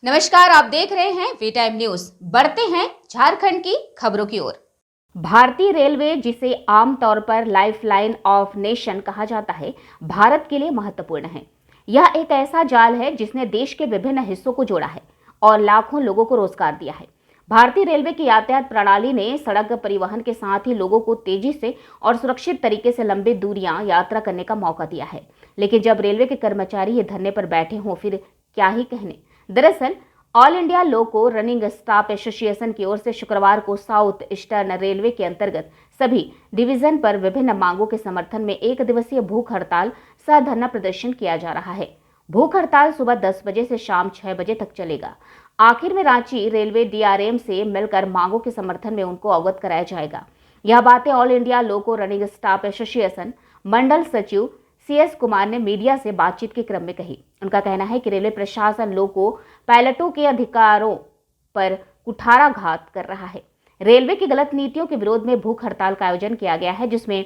नमस्कार, आप देख रहे हैं वी टाइम न्यूज। बढ़ते हैं झारखंड की खबरों की ओर। भारतीय रेलवे, जिसे आमतौर पर लाइफलाइन ऑफ नेशन कहा जाता है, भारत के लिए महत्वपूर्ण है। यह एक ऐसा जाल है जिसने देश के विभिन्न हिस्सों को जोड़ा है और लाखों लोगों को रोजगार दिया है। भारतीय रेलवे की यातायात प्रणाली ने सड़क परिवहन के साथ ही लोगों को तेजी से और सुरक्षित तरीके से लंबी दूरियां यात्रा करने का मौका दिया है। लेकिन जब रेलवे के कर्मचारी ये धरने पर बैठे हों, फिर क्या ही कहने। दरअसल ऑल इंडिया लोको रनिंग स्टाफ एसोसिएशन की ओर से शुक्रवार को साउथ ईस्टर्न रेलवे के अंतर्गत सभी डिवीजन पर विभिन्न मांगों के समर्थन में एक दिवसीय भूख हड़ताल सह धरना प्रदर्शन किया जा रहा है। भूख हड़ताल सुबह 10 बजे से शाम 6 बजे तक चलेगा। आखिर में रांची रेलवे डीआरएम से मिलकर मांगों के समर्थन में उनको अवगत कराया जाएगा। यह बातें ऑल इंडिया लोको रनिंग स्टाफ एसोसिएशन मंडल सचिव CS कुमार ने मीडिया से बातचीत के क्रम में कही। उनका कहना है कि रेलवे प्रशासन लोको पायलटों के अधिकारों पर कुठाराघात कर रहा है। रेलवे की गलत नीतियों के विरोध में भूख हड़ताल का आयोजन किया गया है, जिसमें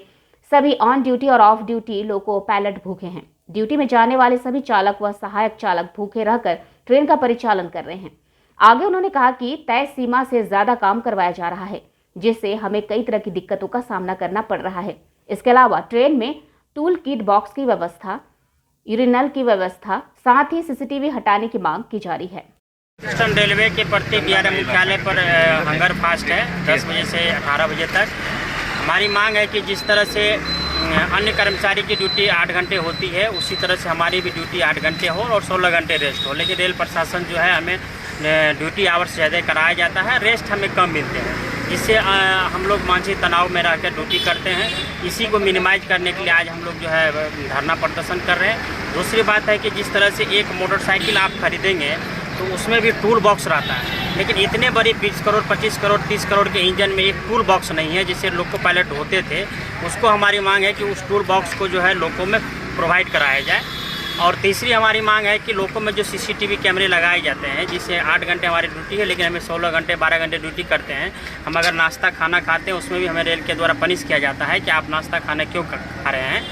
सभी ऑन ड्यूटी और ऑफ ड्यूटी लोको पायलट भूखे हैं। ड्यूटी में जाने वाले सभी चालक व सहायक चालक भूखे रहकर ट्रेन का परिचालन कर रहे हैं। आगे उन्होंने कहा कि तय सीमा से ज्यादा काम करवाया जा रहा है, जिससे हमें कई तरह की दिक्कतों का सामना करना पड़ रहा है। इसके अलावा ट्रेन में टूल किट बॉक्स की व्यवस्था, यूरिनल की व्यवस्था, साथ ही CCTV हटाने की मांग की जा रही है। ईस्टर्न रेलवे के प्रत्येक DRM मुख्यालय पर हंगर फास्ट है 10 बजे से 18 बजे तक। हमारी मांग है कि जिस तरह से अन्य कर्मचारी की ड्यूटी 8 घंटे होती है, उसी तरह से हमारी भी ड्यूटी 8 घंटे हो और 16 घंटे रेस्ट हो। लेकिन रेल प्रशासन जो है हमें ड्यूटी आवर्स ज़्यादा कराया जाता है, रेस्ट हमें कम मिलते हैं, जिससे हम लोग मानसिक तनाव में रहकर ड्यूटी करते हैं। इसी को मिनिमाइज करने के लिए आज हम लोग जो है धरना प्रदर्शन कर रहे हैं। दूसरी बात है कि जिस तरह से एक मोटरसाइकिल आप खरीदेंगे तो उसमें भी टूल बॉक्स रहता है, लेकिन इतने बड़ी 20 करोड़ 25 करोड़ 30 करोड़ के इंजन में एक टूल बॉक्स नहीं है, जिससे लोको पायलट होते थे। उसको हमारी मांग है कि उस टूल बॉक्स को जो है लोको में प्रोवाइड कराया जाए। और तीसरी हमारी मांग है कि लोको में जो CCTV कैमरे लगाए जाते हैं, जिससे 8 घंटे हमारी ड्यूटी है, लेकिन हमें 16 घंटे 12 घंटे ड्यूटी करते हैं। हम अगर नाश्ता खाना खाते हैं, उसमें भी हमें रेल के द्वारा पनिश किया जाता है कि आप नाश्ता खाना क्यों खा रहे हैं।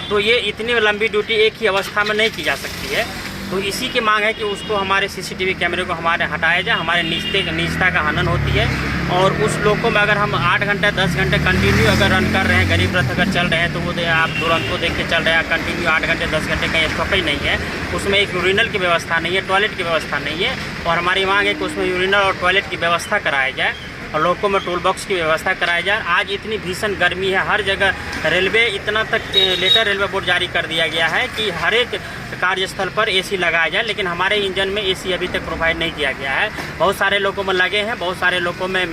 तो ये इतनी लंबी ड्यूटी एक ही अवस्था में नहीं की जा सकती है। तो इसी की मांग है कि उसको हमारे CCTV कैमरे को हमारे हटाया जाए। हमारे निजता का हनन होती है और उस लोगों में अगर हम 8 घंटे 10 घंटे कंटिन्यू अगर रन कर रहे हैं, गरीब रथ अगर चल रहे हैं, तो वो आप तुरंत को देख के चल रहे हैं। कंटिन्यू 8 घंटे 10 घंटे का स्टॉप ही नहीं है, उसमें एक यूरिनल की व्यवस्था नहीं है, टॉयलेट की व्यवस्था नहीं है। और हमारी मांग है कि उसमें यूरिनल और टॉयलेट की व्यवस्था कराया जाए और लोगों में टूल बॉक्स की व्यवस्था कराई जाए। आज इतनी भीषण गर्मी है, हर जगह रेलवे इतना तक लेटर रेलवे बोर्ड जारी कर दिया गया है कि हर एक कार्यस्थल पर AC लगाया जाए, लेकिन हमारे इंजन में AC अभी तक प्रोवाइड नहीं किया गया है। बहुत सारे लोगों में लगे हैं, बहुत सारे लोगों में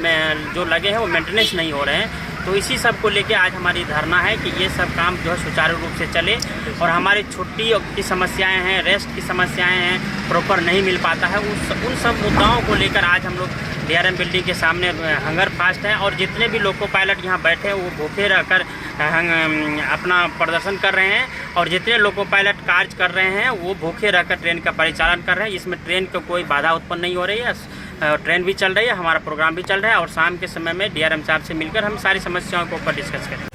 जो लगे हैं वो मेंटेनेंस नहीं हो रहे हैं। तो इसी सब को लेके आज हमारी धरना है कि ये सब काम जो है सुचारू रूप से चले। और हमारी छुट्टी की समस्याएं हैं, रेस्ट की समस्याएं हैं, प्रॉपर नहीं मिल पाता है। उन सब मुद्दाओं को लेकर आज हम लोग DRM बिल्डिंग के सामने हंगर फास्ट हैं। और जितने भी लोको पायलट यहाँ बैठे हैं वो भूखे रहकर अपना प्रदर्शन कर रहे हैं, और जितने लोको पायलट कार्य कर रहे हैं वो भूखे रहकर ट्रेन का परिचालन कर रहे हैं। इसमें ट्रेन को कोई बाधा उत्पन्न नहीं हो रही है, ट्रेन भी चल रही है, हमारा प्रोग्राम भी चल रहा है। और शाम के समय में DRM साहब से मिलकर हम सारी समस्याओं के ऊपर डिस्कस करें।